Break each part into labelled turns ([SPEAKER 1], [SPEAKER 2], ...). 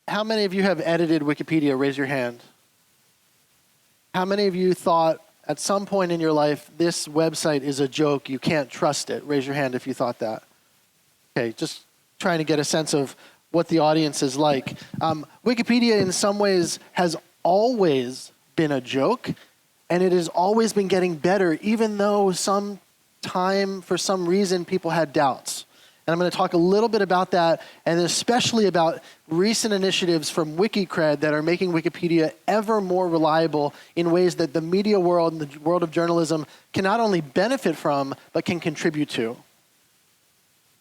[SPEAKER 1] How many of you have edited Wikipedia? Raise your hand. How many of you thought at some point in your life, this website is a joke, you can't trust it? Raise your hand if you thought that. Okay, just trying to get a sense of what the audience is like. Wikipedia in some ways has always been a joke, and it has always been getting better, even though some time, for some reason, people had doubts. And I'm going to talk a little bit about that, and especially about recent initiatives from WikiCred that are making Wikipedia ever more reliable in ways that the media world and the world of journalism can not only benefit from, but can contribute to.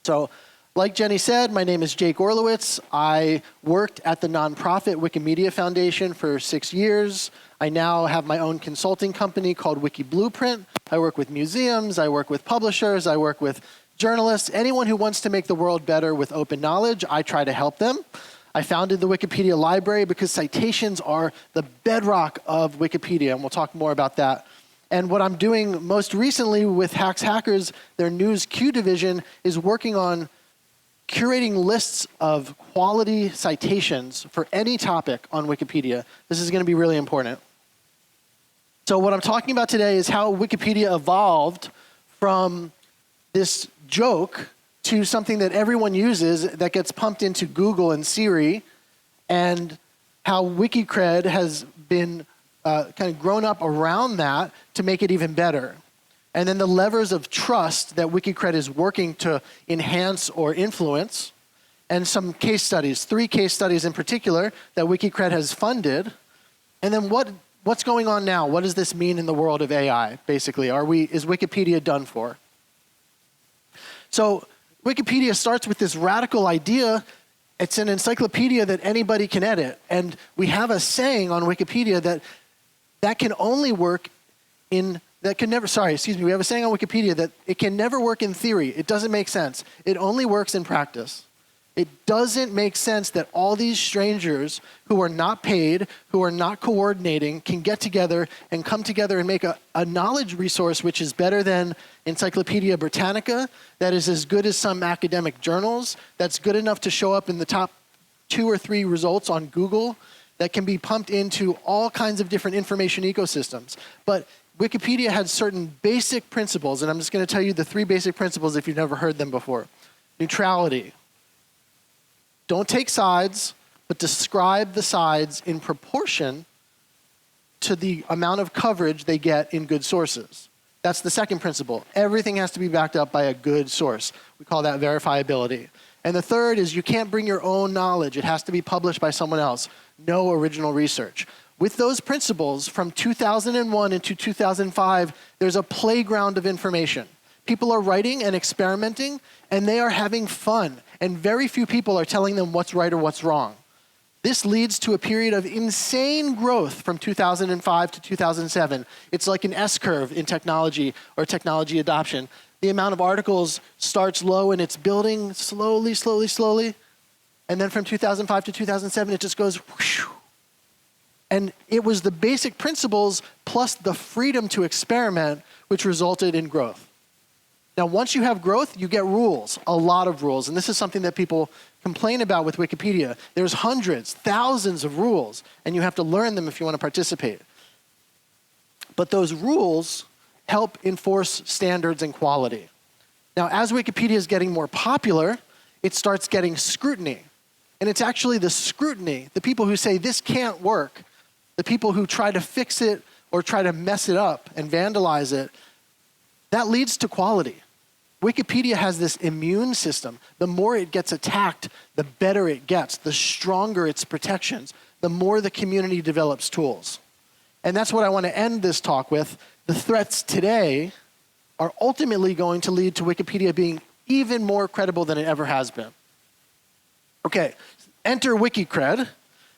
[SPEAKER 1] So, like Jenny said, my name is Jake Orlowitz. I worked at the nonprofit Wikimedia Foundation for 6 years. I now have my own consulting company called Wiki Blueprint. I work with museums, I work with publishers, I work with journalists, anyone who wants to make the world better with open knowledge, I try to help them. I founded the Wikipedia library because citations are the bedrock of Wikipedia, and we'll talk more about that. And what I'm doing most recently with Hacks Hackers, their News Q division, is working on curating lists of quality citations for any topic on Wikipedia. This is going to be really important. So what I'm talking about today is how Wikipedia evolved from this joke to something that everyone uses that gets pumped into Google and Siri, and how WikiCred has been kind of grown up around that to make it even better. And then the levers of trust that WikiCred is working to enhance or influence, and some case studies, 3 case studies in particular that WikiCred has funded. And then what's going on now? What does this mean in the world of AI, basically? Is Wikipedia done for? So Wikipedia starts with this radical idea. It's an encyclopedia that anybody can edit. And we have a saying on Wikipedia that can only work in, we have a saying on Wikipedia that it can never work in theory. It doesn't make sense. It only works in practice. It doesn't make sense that all these strangers who are not paid, who are not coordinating, can get together and come together and make a knowledge resource which is better than Encyclopedia Britannica, that is as good as some academic journals, that's good enough to show up in the top 2 or 3 results on Google, that can be pumped into all kinds of different information ecosystems. But Wikipedia had certain basic principles, and I'm just going to tell you the 3 basic principles if you've never heard them before. Neutrality. Don't take sides, but describe the sides in proportion to the amount of coverage they get in good sources. That's the second principle. Everything has to be backed up by a good source. We call that verifiability. And the third is you can't bring your own knowledge. It has to be published by someone else. No original research. With those principles, from 2001 into 2005, there's a playground of information. People are writing and experimenting, and they are having fun. And very few people are telling them what's right or what's wrong. This leads to a period of insane growth from 2005 to 2007. It's like an S-curve in technology or technology adoption. The amount of articles starts low and it's building slowly, slowly, slowly. And then from 2005 to 2007, it just goes whoosh. And it was the basic principles plus the freedom to experiment which resulted in growth. Now, once you have growth, you get rules, a lot of rules. And this is something that people complain about with Wikipedia. There's hundreds, thousands of rules, and you have to learn them if you want to participate. But those rules help enforce standards and quality. Now, as Wikipedia is getting more popular, it starts getting scrutiny. And it's actually the scrutiny, the people who say this can't work, the people who try to fix it or try to mess it up and vandalize it, that leads to quality. Wikipedia has this immune system. The more it gets attacked, the better it gets, the stronger its protections, the more the community develops tools. And that's what I want to end this talk with. The threats today are ultimately going to lead to Wikipedia being even more credible than it ever has been. Okay, enter WikiCred.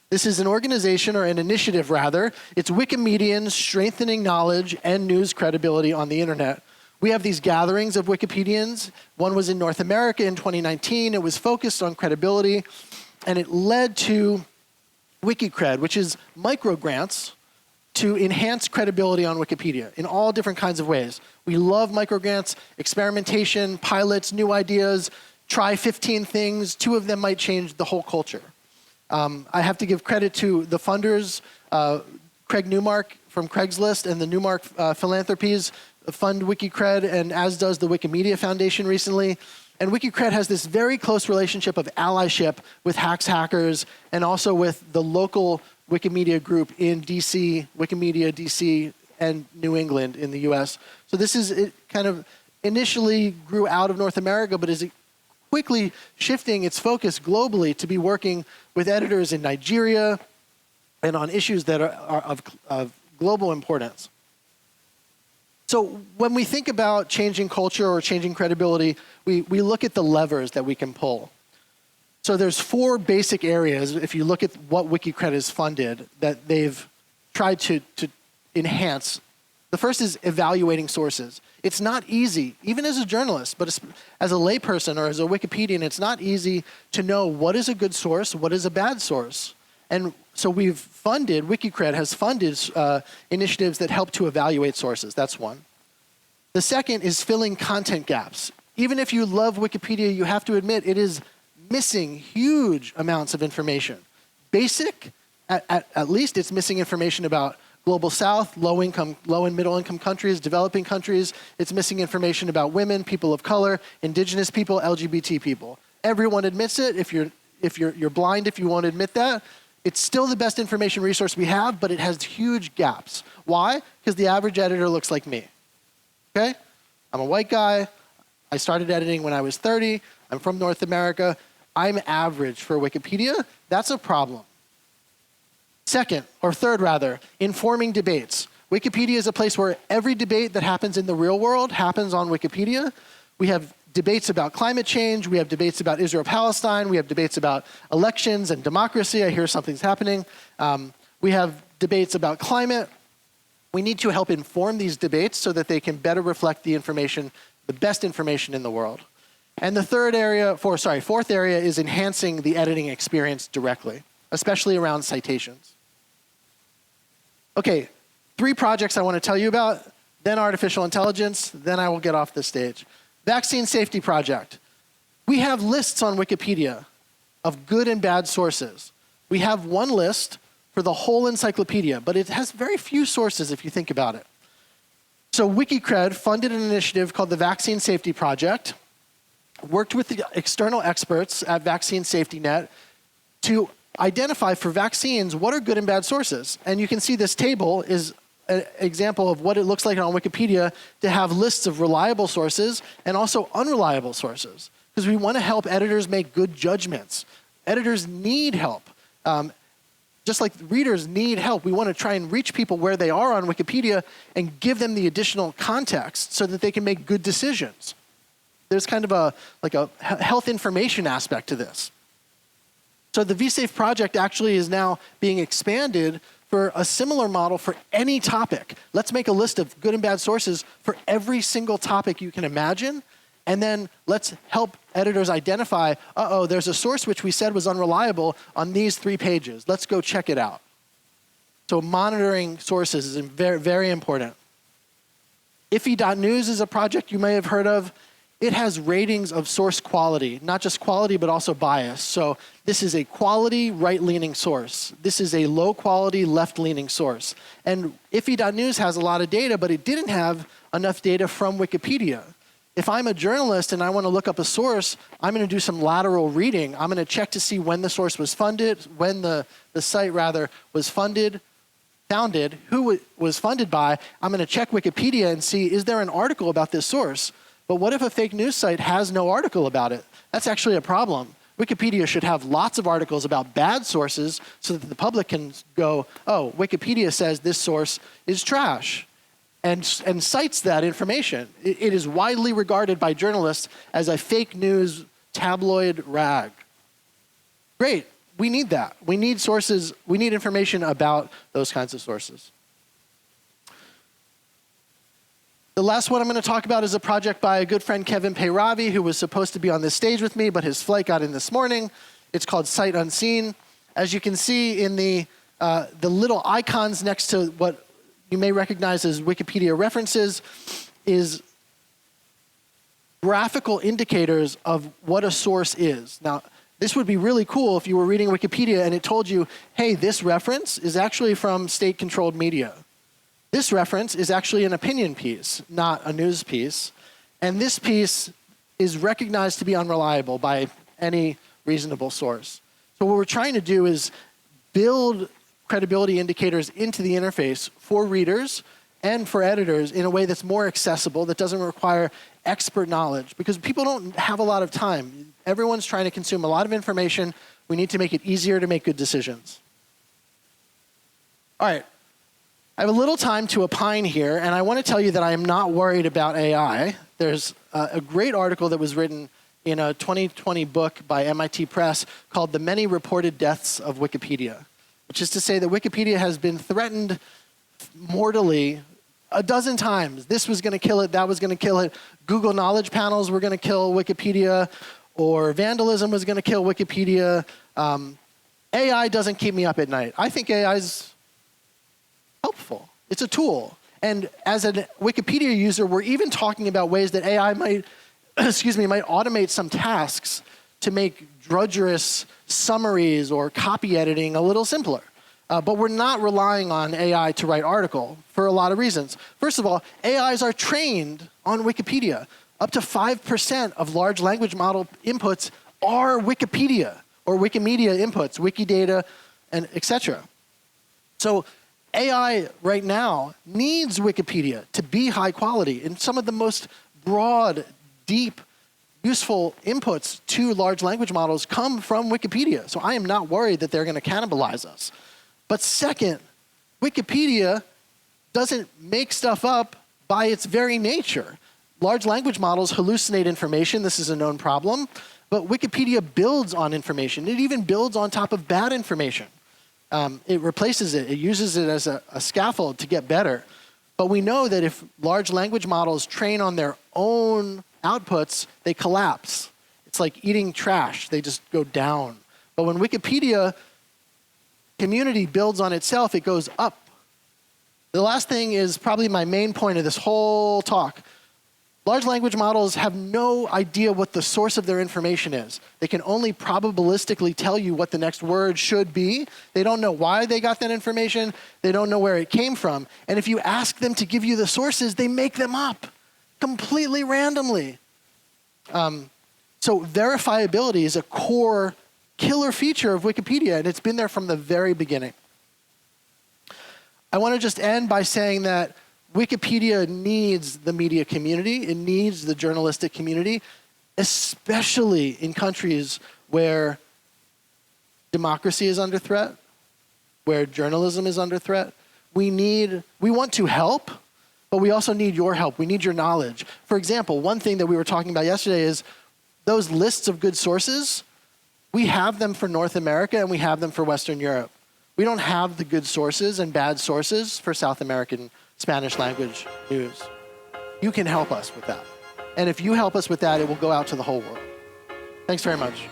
[SPEAKER 1] This is an organization, or an initiative rather. It's Wikimedians strengthening knowledge and news credibility on the internet. We have these gatherings of Wikipedians. One was in North America in 2019. It was focused on credibility, and it led to WikiCred, which is micro grants to enhance credibility on Wikipedia in all different kinds of ways. We love micro grants, experimentation, pilots, new ideas, try 15 things. 2 of them might change the whole culture. I have to give credit to the funders, Craig Newmark from Craigslist and the Newmark Philanthropies fund WikiCred, and as does the Wikimedia Foundation recently. And WikiCred has this very close relationship of allyship with Hacks Hackers and also with the local Wikimedia group in DC, Wikimedia DC, and New England in the US. So this is, it kind of initially grew out of North America, but is quickly shifting its focus globally to be working with editors in Nigeria and on issues that are of global importance. So when we think about changing culture or changing credibility, we look at the levers that we can pull. So there's 4 basic areas, if you look at what WikiCred has funded, that they've tried to enhance. The first is evaluating sources. It's not easy, even as a journalist, but as a layperson or as a Wikipedian, it's not easy to know what is a good source, what is a bad source. And so WikiCred has funded initiatives that help to evaluate sources. That's one. The second is filling content gaps. Even if you love Wikipedia, you have to admit it is missing huge amounts of information. Basic, at least it's missing information about Global South, low and middle income countries, developing countries. It's missing information about women, people of color, indigenous people, LGBT people. Everyone admits it. If you're blind if you won't admit that. It's still the best information resource we have, but it has huge gaps. Why? Because the average editor looks like me. Okay? I'm a white guy. I started editing when I was 30. I'm from North America. I'm average for Wikipedia. That's a problem. Second, or third rather, informing debates. Wikipedia is a place where every debate that happens in the real world happens on Wikipedia. We have debates about climate change. We have debates about Israel-Palestine. We have debates about elections and democracy. I hear something's happening. We have debates about climate. We need to help inform these debates so that they can better reflect the information, the best information in the world. And the fourth area is enhancing the editing experience directly, especially around citations. Okay, 3 projects I want to tell you about, then artificial intelligence, then I will get off the stage. Vaccine Safety Project. We have lists on Wikipedia of good and bad sources. We have one list for the whole encyclopedia, but it has very few sources if you think about it. So WikiCred funded an initiative called the Vaccine Safety Project, worked with the external experts at Vaccine Safety Net to identify for vaccines what are good and bad sources. And you can see this table is an example of what it looks like on Wikipedia to have lists of reliable sources and also unreliable sources, because we want to help editors make good judgments. Editors need help. Just like readers need help, we want to try and reach people where they are on Wikipedia and give them the additional context so that they can make good decisions. There's kind of a health information aspect to this. So the VSafe project actually is now being expanded for a similar model for any topic. Let's make a list of good and bad sources for every single topic you can imagine, and then let's help editors identify, there's a source which we said was unreliable on these 3 pages. Let's go check it out. So monitoring sources is very, very important. Iffy.news is a project you may have heard of. It has ratings of source quality, not just quality, but also bias. So this is a quality right-leaning source. This is a low-quality left-leaning source. And Iffy.news has a lot of data, but it didn't have enough data from Wikipedia. If I'm a journalist and I want to look up a source, I'm going to do some lateral reading. I'm going to check to see when the source was funded, when the site rather was founded, who it was funded by. I'm going to check Wikipedia and see, is there an article about this source? But what if a fake news site has no article about it? That's actually a problem. Wikipedia should have lots of articles about bad sources so that the public can go, oh, Wikipedia says this source is trash, and cites that information. It is widely regarded by journalists as a fake news tabloid rag. Great, we need that. We need sources, we need information about those kinds of sources. The last one I'm going to talk about is a project by a good friend, Kevin Peyravi, who was supposed to be on this stage with me, but his flight got in this morning. It's called Sight Unseen. As you can see in the little icons next to what you may recognize as Wikipedia references is graphical indicators of what a source is. Now, This would be really cool if you were reading Wikipedia and it told you, hey, this reference is actually from state-controlled media. This reference is actually an opinion piece, not a news piece. And this piece is recognized to be unreliable by any reasonable source. So what we're trying to do is build credibility indicators into the interface for readers and for editors in a way that's more accessible, that doesn't require expert knowledge, because people don't have a lot of time. Everyone's trying to consume a lot of information. We need to make it easier to make good decisions. All right. I have a little time to opine here, and I want to tell you that I am not worried about AI. There's a great article that was written in a 2020 book by MIT Press called The Many Reported Deaths of Wikipedia, which is to say that Wikipedia has been threatened mortally a dozen times. This was going to kill it, that was going to kill it. Google knowledge panels were going to kill Wikipedia, or vandalism was going to kill Wikipedia. AI doesn't keep me up at night. I think AI is helpful. It's a tool. And as a Wikipedia user, we're even talking about ways that AI might, might automate some tasks to make drudgerous summaries or copy editing a little simpler. But we're not relying on AI to write article for a lot of reasons. First of all, AIs are trained on Wikipedia. Up to 5% of large language model inputs are Wikipedia or Wikimedia inputs, Wikidata, and etc. So AI right now needs Wikipedia to be high quality. And some of the most broad, deep, useful inputs to large language models come from Wikipedia. So I am not worried that they're going to cannibalize us. But second, Wikipedia doesn't make stuff up by its very nature. Large language models hallucinate information. This is a known problem. But Wikipedia builds on information. It even builds on top of bad information. It replaces it. It uses it as a scaffold to get better. But we know that if large language models train on their own outputs, they collapse. It's like eating trash. They just go down. But when Wikipedia community builds on itself, it goes up. The last thing is probably my main point of this whole talk. Large language models have no idea what the source of their information is. They can only probabilistically tell you what the next word should be. They don't know why they got that information. They don't know where it came from. And if you ask them to give you the sources, they make them up completely randomly. So verifiability is a core killer feature of Wikipedia, and it's been there from the very beginning. I want to just end by saying that Wikipedia needs the media community. It needs the journalistic community, especially in countries where democracy is under threat, where journalism is under threat. We want to help, but we also need your help. We need your knowledge. For example, one thing that we were talking about yesterday is those lists of good sources. We have them for North America and we have them for Western Europe. We don't have the good sources and bad sources for South American Spanish language news. You can help us with that. And if you help us with that, it will go out to the whole world. Thanks very much.